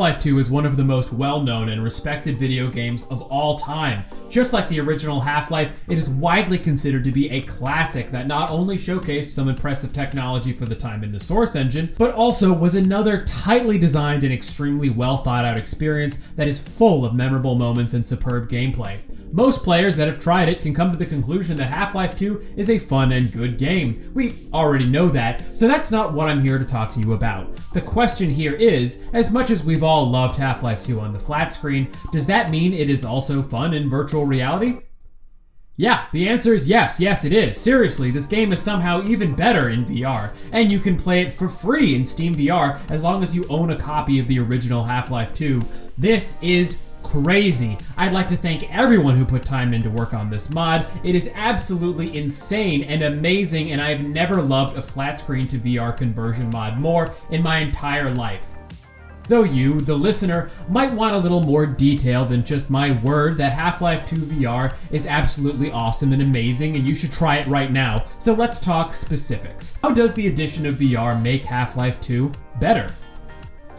Half-Life 2 is one of the most well-known and respected video games of all time. Just like the original Half-Life, it is widely considered to be a classic that not only showcased some impressive technology for the time in the Source engine, but also was another tightly designed and extremely well thought out experience that is full of memorable moments and superb gameplay. Most players that have tried it can come to the conclusion that Half-Life 2 is a fun and good game. We already know that, so that's not what I'm here to talk to you about. The question here is, as much as we've all loved Half-Life 2 on the flat screen, does that mean it is also fun in virtual reality? Yeah, the answer is yes. Yes, it is. Seriously, this game is somehow even better in VR, and you can play it for free in Steam VR as long as you own a copy of the original Half-Life 2. This is crazy. I'd like to thank everyone who put time into work on this mod. It is absolutely insane and amazing, and I've never loved a flat screen to VR conversion mod more in my entire life. Though you, the listener, might want a little more detail than just my word that Half-Life 2 VR is absolutely awesome and amazing and you should try it right now, so let's talk specifics. How does the addition of VR make Half-Life 2 better?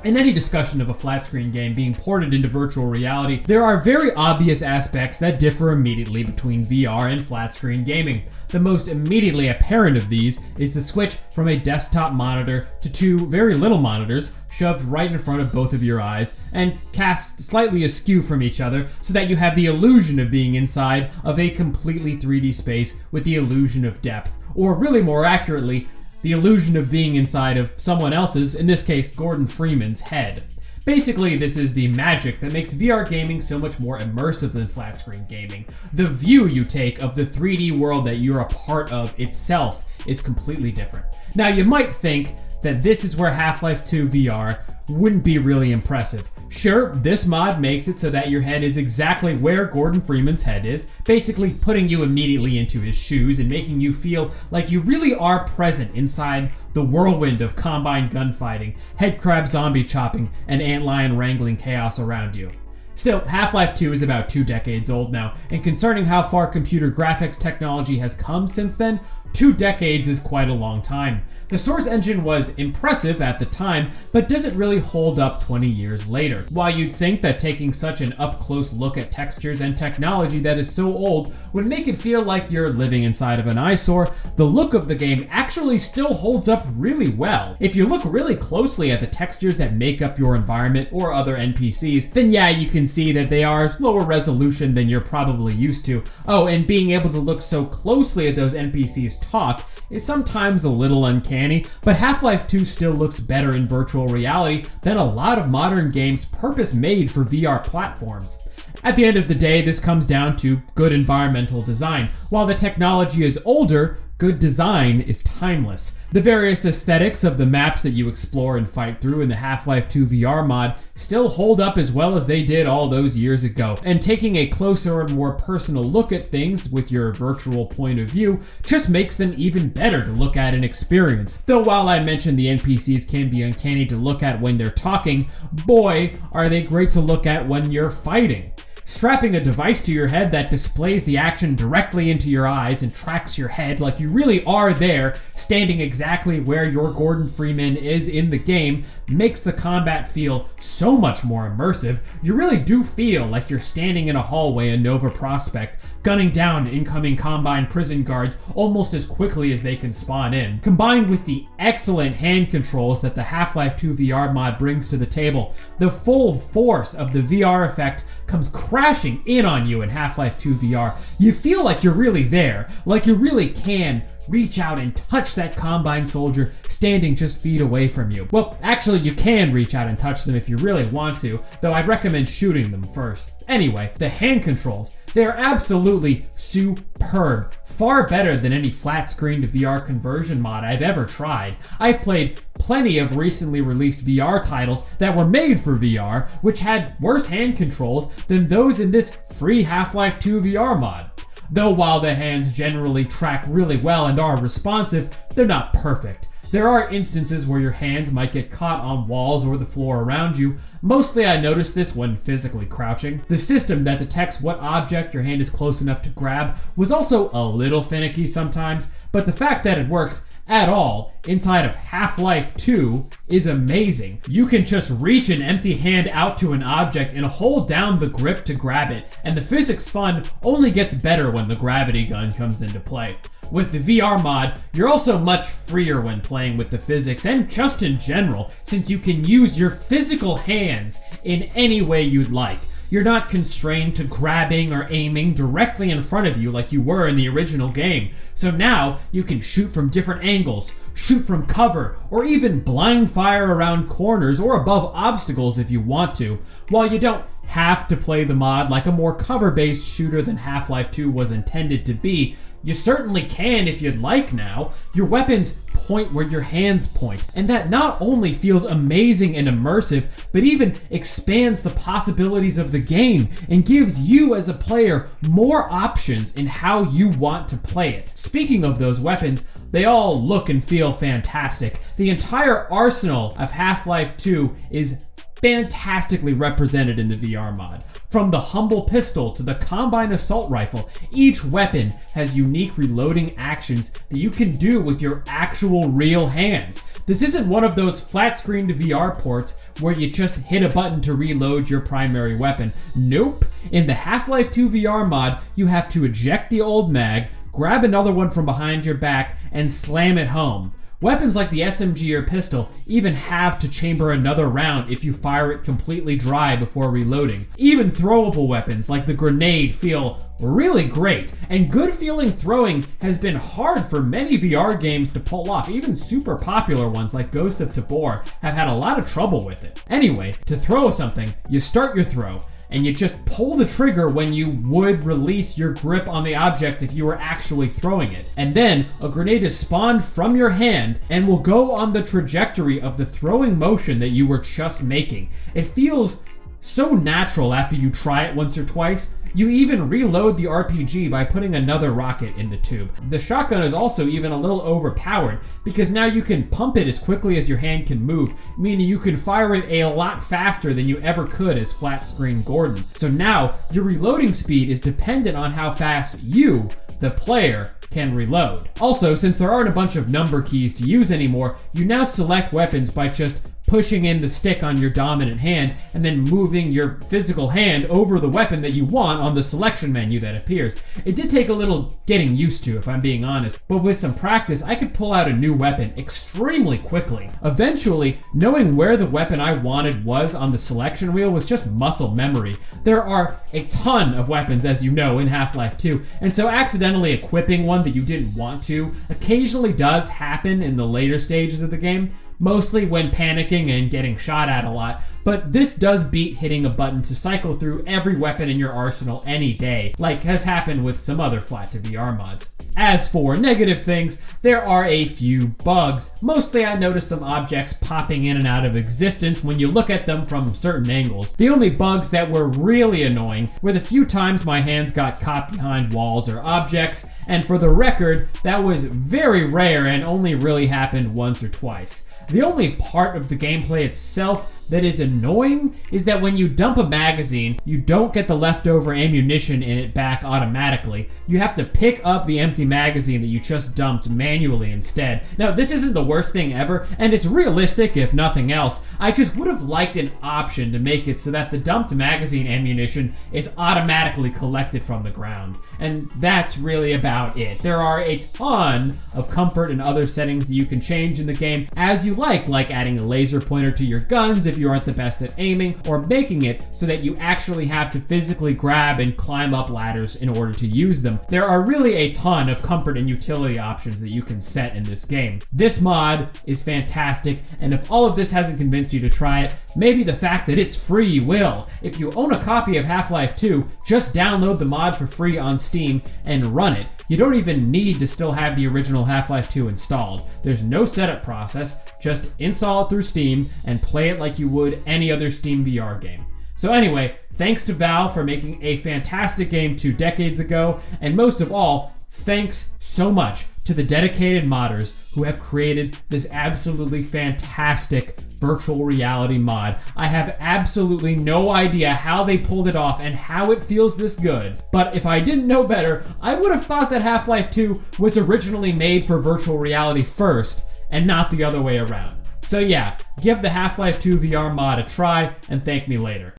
In any discussion of a flat-screen game being ported into virtual reality, there are very obvious aspects that differ immediately between VR and flat-screen gaming. The most immediately apparent of these is the switch from a desktop monitor to two very little monitors shoved right in front of both of your eyes and cast slightly askew from each other so that you have the illusion of being inside of a completely 3D space with the illusion of depth, or really more accurately, the illusion of being inside of someone else's, in this case Gordon Freeman's, head. Basically, this is the magic that makes VR gaming so much more immersive than flat screen gaming. The view you take of the 3D world that you're a part of itself is completely different. Now, you might think that this is where Half-Life 2 VR wouldn't be really impressive. Sure, this mod makes it so that your head is exactly where Gordon Freeman's head is, basically putting you immediately into his shoes and making you feel like you really are present inside the whirlwind of Combine gunfighting, headcrab zombie chopping, and antlion wrangling chaos around you. Still, Half-Life 2 is about 2 decades old now, and concerning how far computer graphics technology has come since then, 2 decades is quite a long time. The Source engine was impressive at the time, but does it really hold up 20 years later? While you'd think that taking such an up-close look at textures and technology that is so old would make it feel like you're living inside of an eyesore, the look of the game actually still holds up really well. If you look really closely at the textures that make up your environment or other NPCs, then yeah, you can see that they are lower resolution than you're probably used to. Oh, and being able to look so closely at those NPCs talk is sometimes a little uncanny, but Half-Life 2 still looks better in virtual reality than a lot of modern games purpose-made for VR platforms. At the end of the day, this comes down to good environmental design. While the technology is older, good design is timeless. The various aesthetics of the maps that you explore and fight through in the Half-Life 2 VR mod still hold up as well as they did all those years ago, and taking a closer and more personal look at things with your virtual point of view just makes them even better to look at and experience. Though while I mentioned the NPCs can be uncanny to look at when they're talking, boy, are they great to look at when you're fighting. Strapping a device to your head that displays the action directly into your eyes and tracks your head like you really are there, standing exactly where your Gordon Freeman is in the game, makes the combat feel so much more immersive. You really do feel like you're standing in a hallway in Nova Prospekt, gunning down incoming Combine prison guards almost as quickly as they can spawn in. Combined with the excellent hand controls that the Half-Life 2 VR mod brings to the table, the full force of the VR effect comes crashing in on you in Half-Life 2 VR. You feel like you're really there, like you really can reach out and touch that Combine soldier standing just feet away from you. Well, actually you can reach out and touch them if you really want to, though I'd recommend shooting them first. Anyway, the hand controls, they're absolutely superb. Far better than any flat screen to VR conversion mod I've ever tried. I've played plenty of recently released VR titles that were made for VR, which had worse hand controls than those in this free Half-Life 2 VR mod. Though while the hands generally track really well and are responsive, they're not perfect. There are instances where your hands might get caught on walls or the floor around you. Mostly I notice this when physically crouching. The system that detects what object your hand is close enough to grab was also a little finicky sometimes, but the fact that it works at all inside of Half-Life 2 is amazing. You can just reach an empty hand out to an object and hold down the grip to grab it, and the physics fun only gets better when the gravity gun comes into play. With the VR mod, you're also much freer when playing with the physics and just in general, since you can use your physical hands in any way you'd like. You're not constrained to grabbing or aiming directly in front of you like you were in the original game. So now you can shoot from different angles, shoot from cover, or even blind fire around corners or above obstacles if you want to. While you don't have to play the mod like a more cover-based shooter than Half-Life 2 was intended to be, you certainly can if you'd like now. Your weapons point where your hands point, and that not only feels amazing and immersive, but even expands the possibilities of the game and gives you as a player more options in how you want to play it. Speaking of those weapons, they all look and feel fantastic. The entire arsenal of Half-Life 2 is fantastically represented in the VR mod. From the humble pistol to the Combine Assault Rifle, each weapon has unique reloading actions that you can do with your actual real hands. This isn't one of those flat-screened VR ports where you just hit a button to reload your primary weapon. Nope. In the Half-Life 2 VR mod, you have to eject the old mag, grab another one from behind your back, and slam it home. Weapons like the SMG or pistol even have to chamber another round if you fire it completely dry before reloading. Even throwable weapons like the grenade feel really great, and good feeling throwing has been hard for many VR games to pull off. Even super popular ones like Ghosts of Tabor have had a lot of trouble with it. Anyway, to throw something, you start your throw, and you just pull the trigger when you would release your grip on the object if you were actually throwing it. And then a grenade is spawned from your hand and will go on the trajectory of the throwing motion that you were just making. It feels so natural after you try it once or twice. You even reload the RPG by putting another rocket in the tube. The shotgun is also even a little overpowered because now you can pump it as quickly as your hand can move, meaning you can fire it a lot faster than you ever could as flat screen Gordon. So now your reloading speed is dependent on how fast you, the player, can reload. Also, since there aren't a bunch of number keys to use anymore, you now select weapons by just pushing in the stick on your dominant hand and then moving your physical hand over the weapon that you want on the selection menu that appears. It did take a little getting used to, if I'm being honest, but with some practice, I could pull out a new weapon extremely quickly. Eventually, knowing where the weapon I wanted was on the selection wheel was just muscle memory. There are a ton of weapons, as you know, in Half-Life 2, and so accidentally equipping one that you didn't want to occasionally does happen in the later stages of the game, mostly when panicking and getting shot at a lot, but this does beat hitting a button to cycle through every weapon in your arsenal any day, like has happened with some other flat to VR mods. As for negative things, there are a few bugs. Mostly I noticed some objects popping in and out of existence when you look at them from certain angles. The only bugs that were really annoying were the few times my hands got caught behind walls or objects, and for the record, that was very rare and only really happened once or twice. The only part of the gameplay itself that is annoying is that when you dump a magazine, you don't get the leftover ammunition in it back automatically. You have to pick up the empty magazine that you just dumped manually instead. Now, this isn't the worst thing ever, and it's realistic if nothing else. I just would have liked an option to make it so that the dumped magazine ammunition is automatically collected from the ground. And that's really about it. There are a ton of comfort and other settings that you can change in the game as you like adding a laser pointer to your guns if you aren't the best at aiming, or making it so that you actually have to physically grab and climb up ladders in order to use them. There are really a ton of comfort and utility options that you can set in this game. This mod is fantastic, and if all of this hasn't convinced you to try it, maybe the fact that it's free will. If you own a copy of Half-Life 2, just download the mod for free on Steam and run it. You don't even need to still have the original Half-Life 2 installed. There's no setup process, just install it through Steam and play it like you would any other Steam VR game. So anyway, thanks to Valve for making a fantastic game 2 decades ago, and most of all, thanks so much to the dedicated modders who have created this absolutely fantastic virtual reality mod. I have absolutely no idea how they pulled it off and how it feels this good. But if I didn't know better, I would have thought that Half-Life 2 was originally made for virtual reality first and not the other way around. So yeah, give the Half-Life 2 VR mod a try and thank me later.